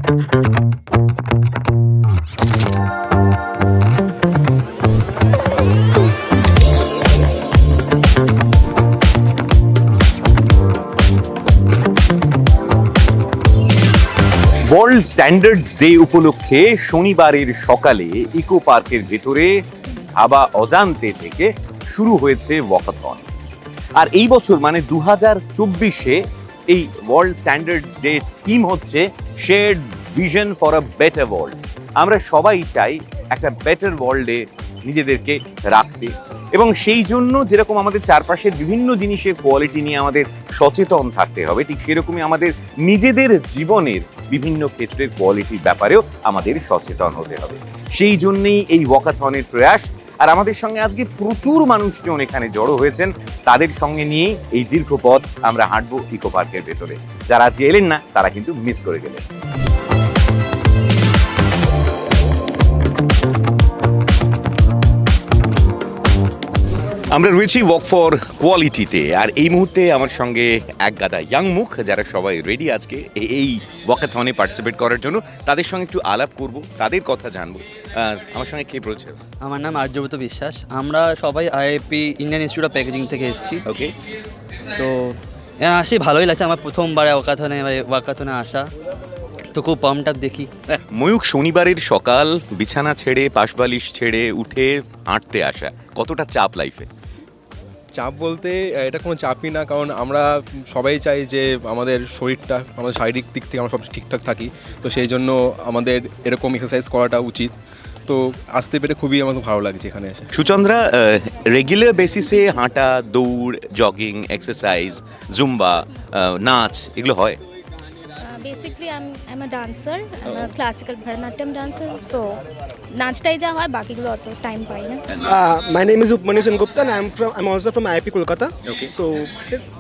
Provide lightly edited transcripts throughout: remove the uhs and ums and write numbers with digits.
World standards day উপলক্ষে শনিবারের সকালে ইকো পার্কের ভেতরে ভাবা অজান্তে থেকে শুরু হয়েছে ওয়াকাথন। আর এই বছর মানে 2024-এ এই ওয়ার্ল্ড স্ট্যান্ডার্ডস ডে থিম হচ্ছে shared vision for a better world. আমরা সবাই চাই একটা বেটার ওয়ার্ল্ডে নিজেদেরকে রাখতে, এবং সেই জন্য যেরকম আমাদের চারপাশের বিভিন্ন জিনিসের কোয়ালিটি নিয়ে আমাদের সচেতন থাকতে হবে, ঠিক সেরকমই আমাদের নিজেদের জীবনের বিভিন্ন ক্ষেত্রের কোয়ালিটির ব্যাপারেও আমাদের সচেতন হতে হবে। সেই জন্যেই এই ওয়াকাথনের প্রয়াস। আর আমাদের সঙ্গে আজকে প্রচুর মানুষজন এখানে জড়ো হয়েছেন, তাদের সঙ্গে নিয়েই এই দীর্ঘ পথ আমরা হাঁটবো ইকো পার্কের ভেতরে। যারা আজকে এলেন না তারা কিন্তু মিস করে গেলেন। আমরা রয়েছি ওয়াক ফর কোয়ালিটিতে, আর এই মুহূর্তে আমার সঙ্গে এক গাদা ইয়াং মুখ, যারা সবাই রেডি আজকে এই ওয়াকাথনে পার্টিসিপেট করার জন্য। তাদের সঙ্গে একটু আলাপ করব, তাদের কথা জানবো। আমার সঙ্গে কে রয়েছে? আমার নাম আর্যব্রত বিশ্বাস। আমরা সবাই IIP Indian institute of packaging থেকে এসেছি। ওকে, তো আসি ভালোই লাগছে। আমার প্রথমবারে ওয়াকাথনে আসা, তো খুব পাম্পড আপ দেখি। ময়ূক, শনিবারের সকাল, বিছানা ছেড়ে পাশবালিশ ছেড়ে উঠে হাঁটতে আসা, কতটা চাপ লাইফে? চাপ বলতে এটা কোনো চাপই না, কারণ আমরা সবাই চাই যে আমাদের শরীরটা, আমাদের শারীরিক দিক থেকে আমরা সব ঠিকঠাক থাকি। তো সেই জন্য আমাদের এরকম এক্সারসাইজ করাটা উচিত। তো আসতে পেরে খুবই আমাকে ভালো লাগছে এখানে এসে। সুচন্দ্রা, রেগুলার বেসিসে হাঁটা, দৌড়, জগিং, এক্সারসাইজ, জুম্বা, নাচ এগুলো হয়? Basically, I'm a dancer. I'm a classical Bharatanatyam dancer. So, নাচটাই যা হয়, বাকিগুলো অত টাইম পাই না। My name is Upmani Sengupta and I'm also from IIP Kolkata. Okay. So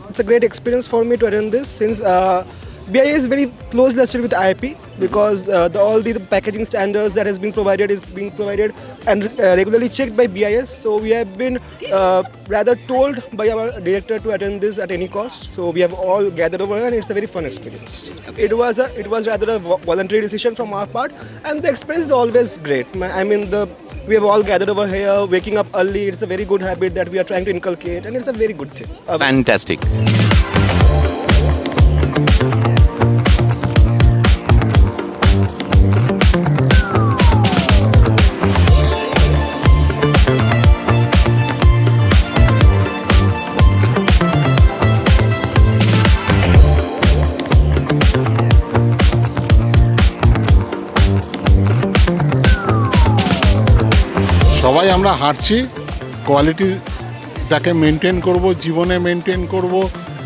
it's a great experience for me to attend this, since BIA is very closely associated with IIP, because all the packaging standards that has been provided is being provided and regularly checked by BIS. So we have been rather told by our director to attend this at any cost. So we have all gathered over and it's a very fun experience. It was rather a voluntary decision from our part, and the experience is always great. I mean, we have all gathered over here, waking up early. It's a very good habit that we are trying to inculcate, and it's a very good thing. Fantastic. সবাই আমরা হাঁটছি, কোয়ালিটিটাকে maintain করব, জীবনে maintain করব,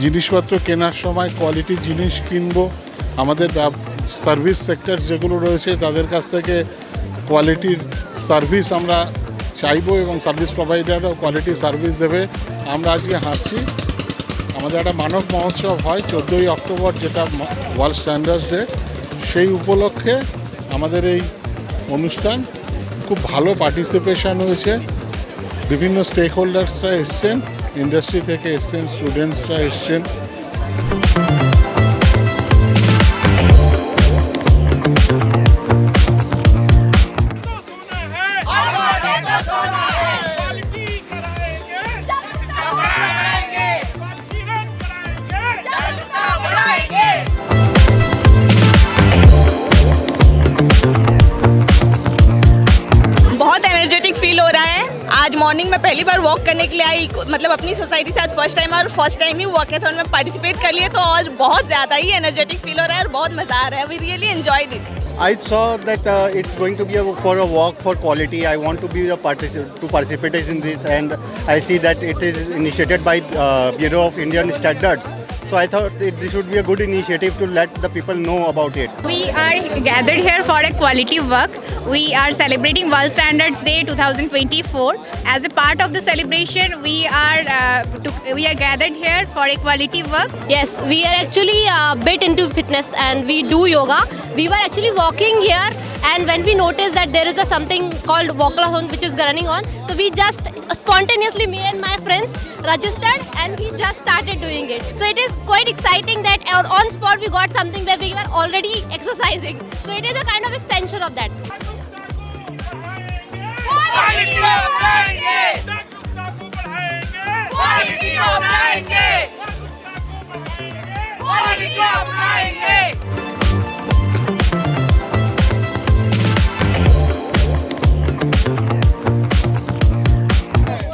জিনিসপত্র কেনার সময় কোয়ালিটির জিনিস কিনব। আমাদের সার্ভিস সেক্টর যেগুলো রয়েছে তাদের কাছ থেকে কোয়ালিটির সার্ভিস আমরা চাইবো, এবং সার্ভিস প্রোভাইডারও কোয়ালিটি সার্ভিস দেবে। আমরা আজকে হাঁটছি। আমাদের একটা মানব মহোৎসব হয় 14ই অক্টোবর, যেটা ওয়ার্ল্ড স্ট্যান্ডার্ডস ডে। সেই উপলক্ষে আমাদের এই অনুষ্ঠান, খুব ভালো পার্টিসিপেশন হয়েছে। বিভিন্ন স্টেক হোল্ডার্সরা এসছেন, ইন্ডাস্ট্রি থেকে এসছেন, স্টুডেন্টসরা এসছেন। आज मॉर्निंग में पहली बार वॉक करने के लिए आई, मतलब अपनी सोसाइटी से आज फर्स्ट टाइम ही वॉकेथॉन में पार्टिसिपेट कर लिए, तो आज बहुत ज़्यादा ही एनर्जेटिक फील हो रहा है और बहुत मज़ा आ रहा है। We really enjoyed it. I saw that it's going to be for a walk for quality. I want to be to participate in this, and I see that it is initiated by Bureau of Indian Standards. So I thought this would be a good initiative to let the people know about it. We are gathered here for a quality work. We are celebrating World Standards Day 2024. As a part of the celebration, we are gathered here for a quality work. Yes, we are actually a bit into fitness and we do yoga. We were actually walking here, and when we noticed that there is something called walkathon which is running on, so we just spontaneously me and my friends registered and we just started doing it. So it is quite exciting that on spot we got something where we were already exercising. So it is a kind of extension of that.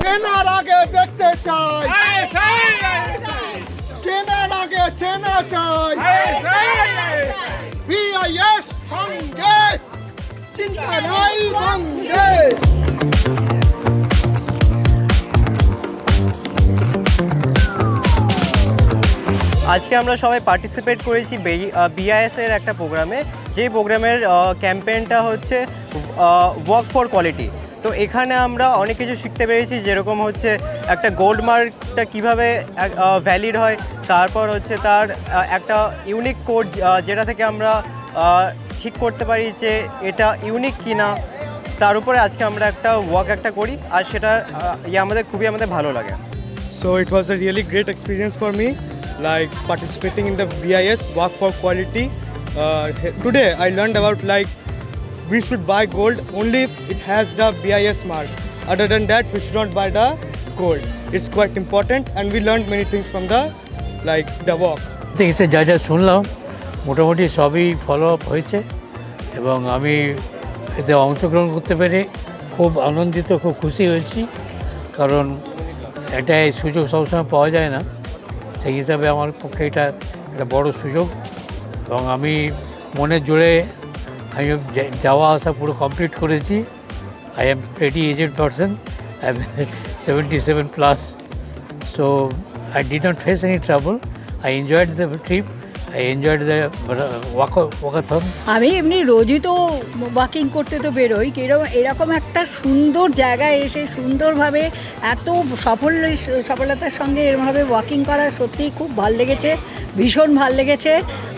কেনার আগে দেখতে চাই, কেনার আগে চেনা চাই, BIS সঙ্গে চিন্তা নাই ভঙ্গে। আজকে আমরা সবাই পার্টিসিপেট করেছি বিআইএস এর একটা প্রোগ্রামে, যে প্রোগ্রামের ক্যাম্পেইনটা হচ্ছে ওয়ার্ক ফর কোয়ালিটি। তো এখানে আমরা অনেক কিছু শিখতে পেরেছি, যেরকম হচ্ছে একটা গোল্ড মার্কটা কীভাবে ভ্যালিড হয়, তারপর হচ্ছে তার একটা ইউনিক কোড যেটা থেকে আমরা ঠিক করতে পারি যে এটা ইউনিক কিনা, তার উপরে আজকে আমরা একটা একটা করি, আর সেটা আমাদের ভালো লাগে। So it was a really great experience for me, like participating in the BIS Walk for Quality. Today I learned about like we should buy gold only if it has the BIS mark. Other than that, we should not buy the gold. It's quite important, and we learned many things from the walk. এসে যা যা শুনলাম মোটামুটি সবই follow up হয়েছে, এবং আমি এতে অংশগ্রহণ করতে পেরে খুব আনন্দিত, খুব খুশি হয়েছি, কারণ এটা এই সুযোগ সবসময় পাওয়া যায় না। সেই হিসাবে আমার পক্ষে এটা একটা বড় সুযোগ, এবং আমি মনের জোরে আমি যাওয়া আসা পুরো কমপ্লিট করেছি। I am pretty aged person, I am 77+, so I did not face any trouble. I enjoyed the trip, I enjoyed the walkathon. আমি এমনি রোজই তো ওয়াকিং করতে তো বেরোই, এরকম একটা সুন্দর জায়গায় এসে সুন্দরভাবে এত সফলতার সঙ্গে এরভাবে ওয়াকিং করা সত্যিই খুব ভাল লেগেছে, ভীষণ ভাল লেগেছে।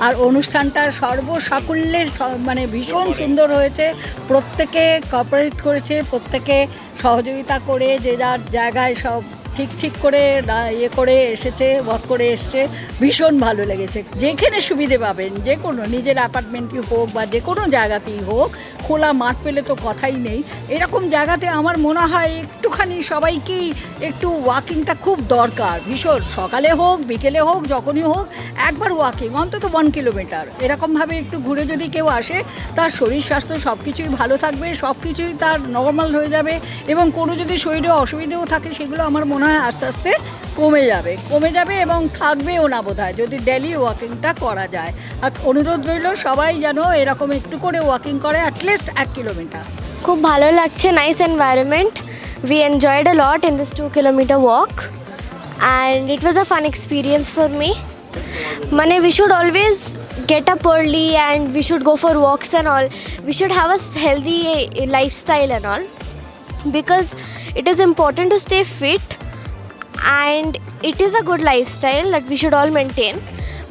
আর অনুষ্ঠানটা সর্বসাকুল্যে মানে ভীষণ সুন্দর হয়েছে, প্রত্যেকে কোঅপারেট করেছে, প্রত্যেকে সহযোগিতা করে যে যার জায়গায় সব ঠিক করে করে এসেছে, ওয়াক করে এসছে, ভীষণ ভালো লেগেছে। যেখানে সুবিধে পাবেন, যে কোনো নিজের অ্যাপার্টমেন্টই হোক বা যে কোনো জায়গাতেই হোক, খোলা মাঠ পেলে তো কথাই নেই। এরকম জায়গাতে আমার মনে হয় একটুখানি সবাইকেই একটু ওয়াকিংটা খুব দরকার, ভীষণ। সকালে হোক বিকেলে হোক যখনই হোক একবার ওয়াকিং, অন্তত 1 কিলোমিটার এরকমভাবে একটু ঘুরে যদি কেউ আসে, তার শরীর স্বাস্থ্য সব কিছুই ভালো থাকবে, সব কিছুই তার নর্মাল হয়ে যাবে, এবং কোনো যদি শরীরে অসুবিধেও থাকে সেগুলো আমার মনে হয় আস্তে আস্তে কমে যাবে এবং থাকবেও না বোধহয়, যদি ডেলি ওয়াকিংটা করা যায়। আর অনুরোধ রইল সবাই যেন এরকম একটু করে ওয়াকিং করে, অ্যাটলিস্ট 1 কিলোমিটার। খুব ভালো লাগছে, nice environment. We enjoyed a lot in this 2-kilometer walk and it was a fun experience for me. Mane, we should always get up early and we should go for walks and all. We should have a healthy lifestyle and all, because it is important to stay fit and it is a good lifestyle that we should all maintain.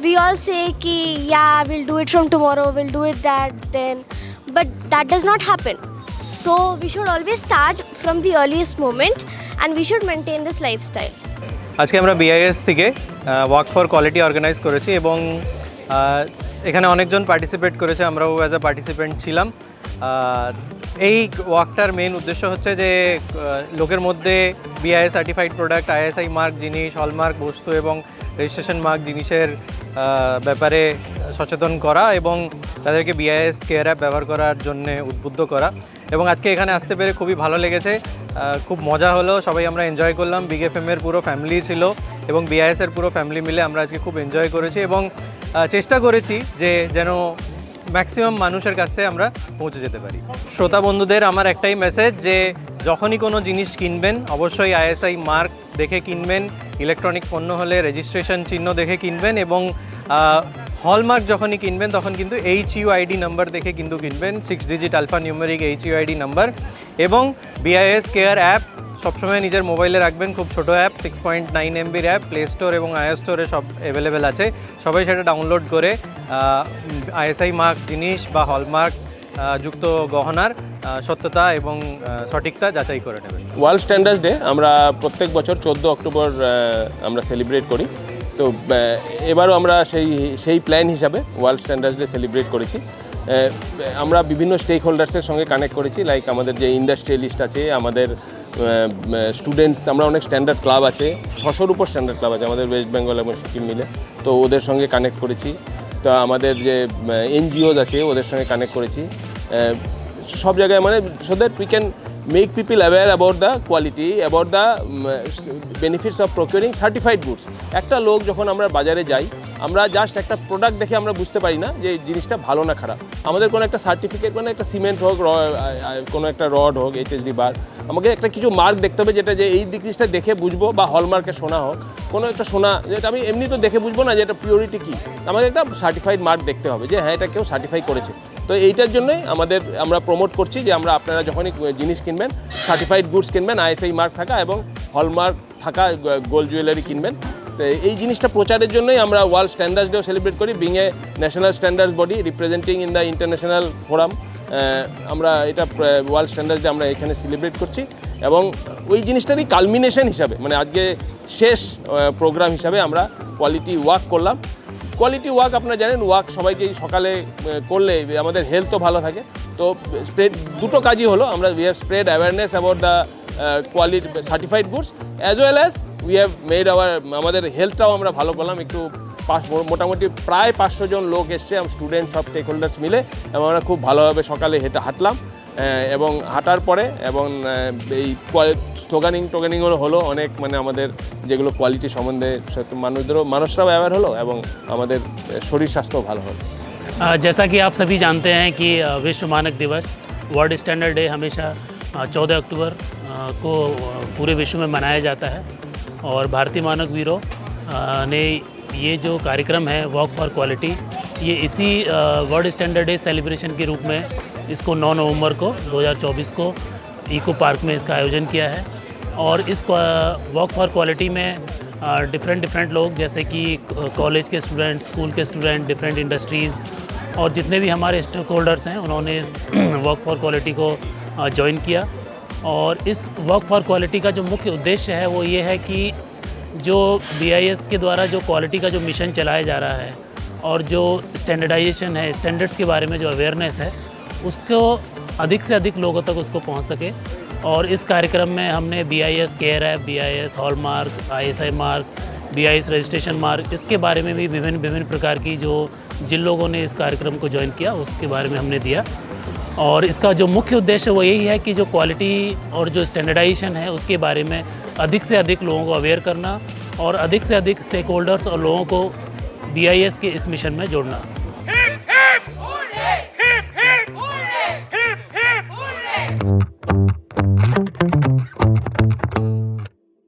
We all say ki yeah, we'll do it from tomorrow, we'll do it that then, but that does not happen. So we should always start from the earliest moment and we should maintain this lifestyle. আজকে আমরা BIS থেকে walk for quality organise করেছি, এবং এখানে অনেকজন participate করেছে, আমরাও as a participant ছিলাম। এই ওয়াকটার মেইন উদ্দেশ্য হচ্ছে যে লোকের মধ্যে BIS certified product, ISI mark জিনিস, হলমার্ক বস্তু এবং রেজিস্ট্রেশন মার্ক জিনিসের ব্যাপারে সচেতন করা, এবং তাদেরকে বিআইএস কেয়ার অ্যাপ ব্যবহার করার জন্য উদ্বুদ্ধ করা। এবং আজকে এখানে আসতে পেরে খুবই ভালো লেগেছে, খুব মজা হলো, সবাই আমরা এনজয় করলাম। বিগ এফএমের পুরো ফ্যামিলি ছিল এবং বিআইএসের পুরো ফ্যামিলি মিলে আমরা আজকে খুব এনজয় করেছি, এবং চেষ্টা করেছি যে যেন ম্যাক্সিমাম মানুষের কাছে আমরা পৌঁছে যেতে পারি। শ্রোতা বন্ধুদের আমার একটাই মেসেজ, যে যখনই কোনো জিনিস কিনবেন অবশ্যই আইএসআই মার্ক দেখে কিনবেন, ইলেকট্রনিক পণ্য হলে রেজিস্ট্রেশন চিহ্ন দেখে কিনবেন, এবং হলমার্ক যখনই কিনবেন তখন কিন্তু HUID নাম্বার দেখে কিন্তু কিনবেন, 6 digit alpha numeric HUID number. এবং বিআইএস কেয়ার অ্যাপ সবসময় নিজের মোবাইলে রাখবেন, খুব ছোটো অ্যাপ, 6.9 MBর অ্যাপ, প্লে স্টোর এবং আইও স্টোরে সব অ্যাভেলেবেল আছে। সবাই সেটা ডাউনলোড করে আইএসআই মার্ক জিনিস বা হলমার্ক যুক্ত গহনার সত্যতা এবং সঠিকতা যাচাই করে নেবেন। ওয়ার্ল্ড স্ট্যান্ডার্ডস ডে আমরা প্রত্যেক বছর 14 অক্টোবর আমরা সেলিব্রেট করি। তো এবারও আমরা সেই প্ল্যান হিসাবে ওয়ার্ল্ড স্ট্যান্ডার্ডস ডে সেলিব্রেট করেছি। আমরা বিভিন্ন স্টেক হোল্ডার্সের সঙ্গে কানেক্ট করেছি, লাইক আমাদের যে ইন্ডাস্ট্রিয়ালিস্ট আছে, আমাদের স্টুডেন্টস, আমরা অনেক স্ট্যান্ডার্ড ক্লাব আছে, 600-র উপর স্ট্যান্ডার্ড ক্লাব আছে আমাদের ওয়েস্ট বেঙ্গল এবং সিকিম মিলে। তো ওদের সঙ্গে কানেক্ট করেছি। তো আমাদের যে এনজিওস আছে ওদের সঙ্গে কানেক্ট করেছি সব জায়গায়, মানে so that we can make people aware about the quality, about the benefits of procuring certified goods. একটা লোক যখন আমরা বাজারে যাই, আমরা জাস্ট একটা প্রোডাক্ট দেখে আমরা বুঝতে পারি না যে জিনিসটা ভালো না খারাপ। আমাদের কোনো একটা সার্টিফিকেট, মানে একটা সিমেন্ট হোক, কোনো একটা রড হোক, HSD বার, আমাকে একটা কিছু মার্ক দেখতে হবে, যেটা যে এই জিনিসটা দেখে বুঝবো, বা হলমার্কের সোনা হোক, কোনো একটা সোনা যেটা আমি এমনি তো দেখে বুঝবো না যে এটা পিওরিটি কী, আমাদের একটা সার্টিফাইড মার্ক দেখতে হবে যে হ্যাঁ এটা কেউ সার্টিফাই করেছে। তো এইটার জন্যই আমরা প্রমোট করছি যে আপনারা যখনই জিনিস কিনবেন, সার্টিফাইড গুডস কিনবেন, ISI মার্ক থাকা এবং হলমার্ক থাকা গোল্ড জুয়েলারি কিনবেন। তো এই জিনিসটা প্রচারের জন্যই আমরা ওয়ার্ল্ড স্ট্যান্ডার্ডস ডেও সেলিব্রেট করি, being a national standards body representing in the international forum. আমরা এটা ওয়ার্ল্ড স্ট্যান্ডার্ডস ডে আমরা এখানে সেলিব্রেট করছি, এবং ওই জিনিসটারই কালমিনেশন হিসাবে, মানে আজকে শেষ প্রোগ্রাম হিসাবে আমরা কোয়ালিটি ওয়াক করলাম। কোয়ালিটি ওয়াক আপনারা জানেন, ওয়াক সবাইকেই সকালে করলে আমাদের হেলথও ভালো থাকে। তো স্প্রেড দুটো কাজই হলো, আমরা we have spread awareness about the quality certified goods, as well as we have made আমাদের হেলথটাও আমরা ভালো করলাম। একটু মোটামুটি প্রায় 500 জন লোক এসছে, স্টুডেন্ট সব স্টেক হোল্ডার্স মিলে, এবং আমরা খুব ভালোভাবে সকালে হাঁটলাম, এবং হাঁটার পরে এবং এই স্লোগানিংও হলো অনেক, মানে আমাদের যেগুলো কোয়ালিটি সম্বন্ধে মানুষরাও অ্যাওয়্যার হলো, এবং আমাদের শরীর স্বাস্থ্যও ভালো হলো। जैसा कि आप सभी जानते हैं कि विश्व मानक दिवस, वर्ल्ड स्टैंडर्ड डे हमेशा 14 अक्टूबर को पूरे विश्व में मनाया जाता है। और भारतीय मानक ब्यूरो ने ये जो कार्यक्रम है वॉक फॉर क्वालिटी, ये इसी वर्ल्ड स्टैंडर्ड डे सेलिब्रेशन के रूप में इसको 9 नवंबर को 2024 को इको पार्क में इसका आयोजन किया है। और इस वॉक फॉर क्वालिटी में डिफरेंट लोग, जैसे कि कॉलेज के स्टूडेंट, स्कूल के स्टूडेंट, डिफरेंट इंडस्ट्रीज़ और जितने भी हमारे स्टेक होल्डर्स हैं, उन्होंने इस वॉक फॉर क्वालिटी को ज्वाइन किया। और इस वॉक फॉर क्वालिटी का जो मुख्य उद्देश्य है वो ये है कि जो BIS के द्वारा जो क्वालिटी का जो मिशन चलाया जा रहा है, और जो स्टैंडर्डाइजेशन है, स्टैंडर्ड्स के बारे में जो अवेयरनेस है, उसको अधिक से अधिक लोगों तक उसको पहुंच सके। और इस कार्यक्रम में हमने BIS care app, BIS hallmark, ISI mark, BIS registration mark, इसके बारे में भी विभिन्न प्रकार की जिन लोगों ने इस कार्यक्रम को ज्वाइन किया उसके बारे में हमने दिया। और इसका जो मुख्य उद्देश्य वो यही है कि जो क्वालिटी और जो स्टैंडर्डाइजेशन है उसके बारे में अधिक से अधिक लोगों को अवेयर करना, और अधिक से अधिक स्टेक होल्डर्स और लोगों को BIS के इस मिशन में जोड़ना।